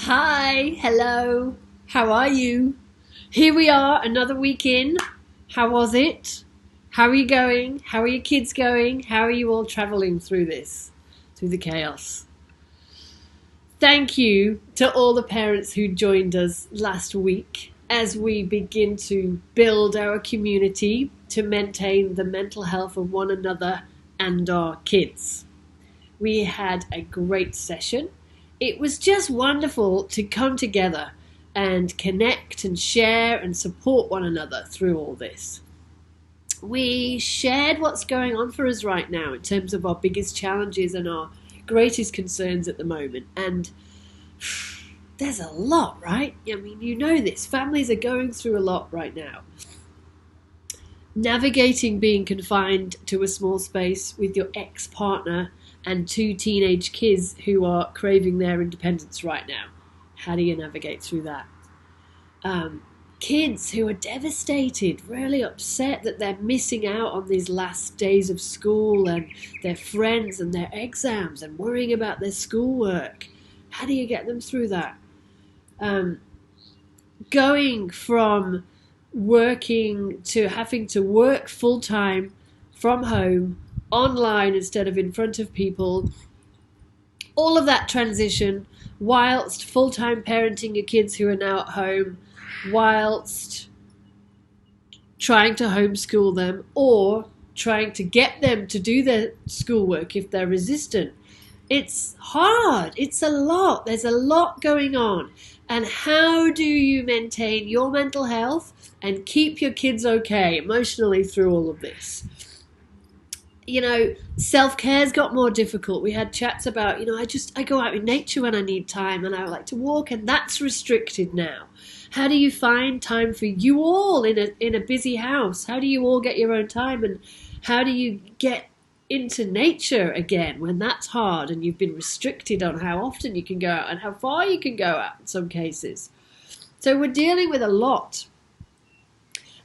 Hi, hello, how are you? Here we are, another week in. How was it? How are you going? How are your kids going? How are you all traveling through this, through the chaos? Thank you to all the parents who joined us last week as we begin to build our community to maintain the mental health of one another and our kids. We had a great session. It was just wonderful to come together and connect and share and support one another through all this. We shared what's going on for us right now in terms of our biggest challenges and our greatest concerns at the moment. And there's a lot, right? I mean, you know this. Families are going through a lot right now. Navigating being confined to a small space with your ex-partner and two teenage kids who are craving their independence right now. How do you navigate through that? Kids who are devastated, really upset that they're missing out on these last days of school and their friends and their exams and worrying about their schoolwork. How do you get them through that? Going from working to having to work full-time from home, online instead of in front of people, all of that transition whilst full-time parenting your kids who are now at home, whilst trying to homeschool them or trying to get them to do their schoolwork if they're resistant. It's hard. It's a lot. There's a lot going on. And how do you maintain your mental health and keep your kids okay emotionally through all of this? You know, self-care's got more difficult. We had chats about, I go out in nature when I need time and I like to walk, and that's restricted now. How do you find time for you all in a busy house? How do you all get your own time, and how do you get into nature again when that's hard and you've been restricted on how often you can go out and how far you can go out in some cases? So we're dealing with a lot.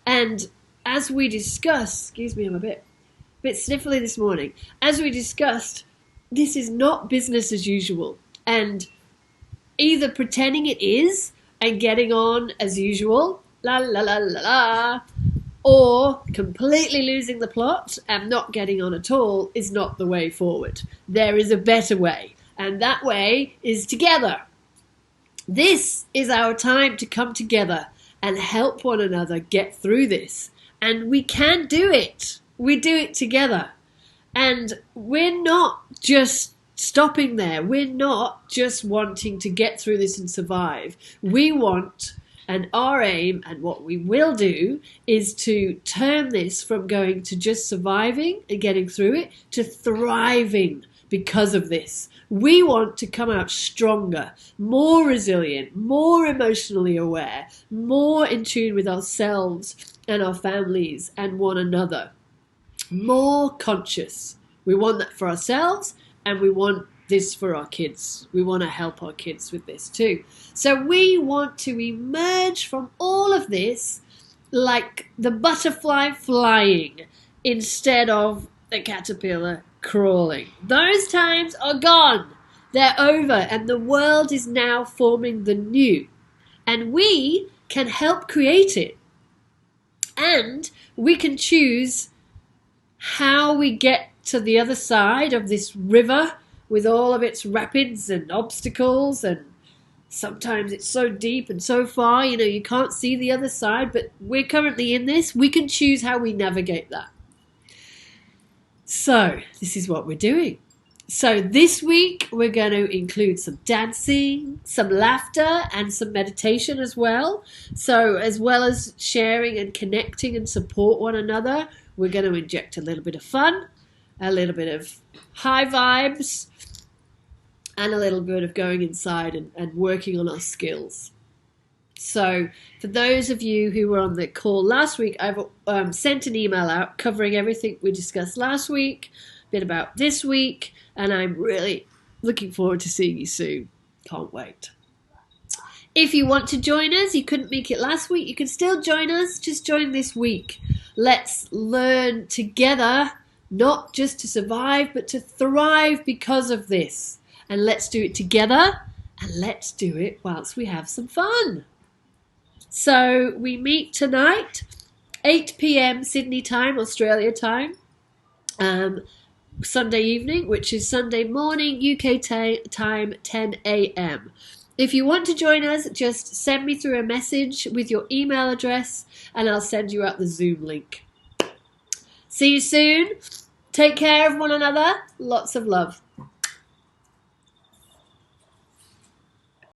And as we discuss, excuse me, I'm a bit sniffly this morning. As we discussed, this is not business as usual. And either pretending it is and getting on as usual, la la la la la, or completely losing the plot and not getting on at all is not the way forward. There is a better way, and that way is together. This is our time to come together and help one another get through this. And we can do it. We do it together. And we're not just stopping there. We're not just wanting to get through this and survive. We want, and our aim and what we will do is to turn this from going to just surviving and getting through it to thriving because of this. We want to come out stronger, more resilient, more emotionally aware, more in tune with ourselves and our families and one another. More conscious. We want that for ourselves, and we want this for our kids. We want to help our kids with this too. So we want to emerge from all of this like the butterfly flying instead of the caterpillar crawling. Those times are gone. They're over, and the world is now forming the new. And we can help create it. And we can choose how we get to the other side of this river with all of its rapids and obstacles, and sometimes it's so deep and so far, you can't see the other side, but we're currently in this. We can choose how we navigate that. So this is what we're doing. So this week we're going to include some dancing, some laughter, and some meditation as well. So as well as sharing and connecting and support one another, we're going to inject a little bit of fun, a little bit of high vibes, and a little bit of going inside and working on our skills. So for those of you who were on the call last week, I've sent an email out covering everything we discussed last week, a bit about this week, and I'm really looking forward to seeing you soon. Can't wait. If you want to join us, you couldn't make it last week, you can still join us. Just join this week. Let's learn together, not just to survive, but to thrive because of this. And let's do it together and let's do it whilst we have some fun. So we meet tonight, 8 p.m. Sydney time, Australia time, Sunday evening, which is Sunday morning, UK time, 10 a.m. If you want to join us, just send me through a message with your email address and I'll send you out the Zoom link. See you soon. Take care of one another. Lots of love.